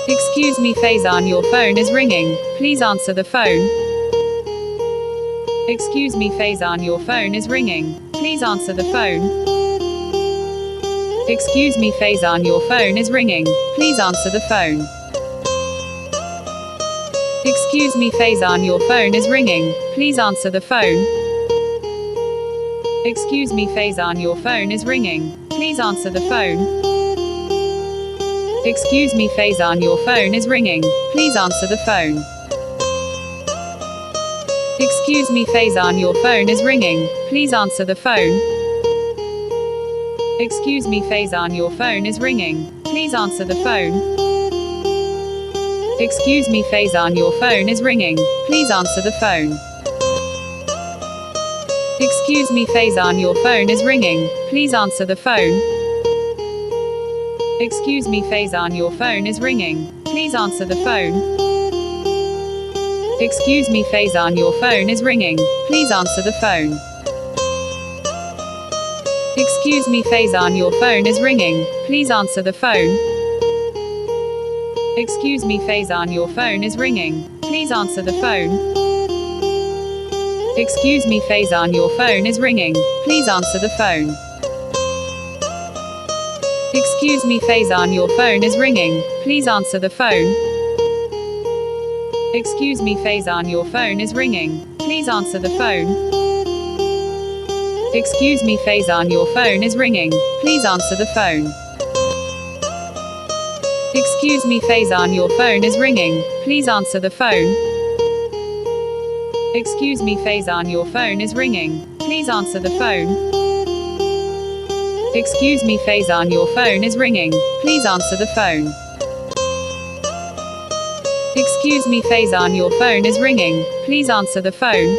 Excuse me Faizan, your phone is ringing. Please answer the phone. Excuse me Faizan, your phone is ringing. Please answer the phone. Excuse me Faizan, your phone is ringing. Please answer the phone. Excuse me Faizan, your phone is ringing. Please answer the phone. Excuse me Faizan, your phone is ringing. Please answer the phone. Excuse me Faizan, your phone is ringing. Please answer the phone. Excuse me Faizan, your phone is ringing. Please answer the phone. Excuse me Faizan, your phone is ringing. Please answer the phone. Excuse me Faizan, your phone is ringing. Please answer the phone. Excuse me Faizan, your phone is ringing. Please answer the phone. Excuse me Faizan, your phone is ringing. Please answer the phone. Excuse me Faizan, your phone is ringing. Please answer the phone. Excuse me Faizan, your phone is ringing. Please answer the phone. Excuse me Faizan, your phone is ringing. Please answer the phone. Excuse me Faizan, your phone is ringing. Please answer the phone. Excuse me Faizan, your phone is ringing. Please answer the phone. Excuse me Faizan, your phone is ringing. Please answer the phone. Excuse me Faizan, your phone is ringing. Please answer the phone. Excuse me Faizan, your phone is ringing. Please answer the phone. Excuse me Faizan, your phone is ringing. Please answer the phone. Excuse me Faizan, your phone is ringing. Please answer the phone. Excuse me Faizan, your phone is ringing. Please answer the phone.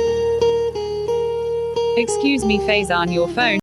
Excuse me Faizan, your phone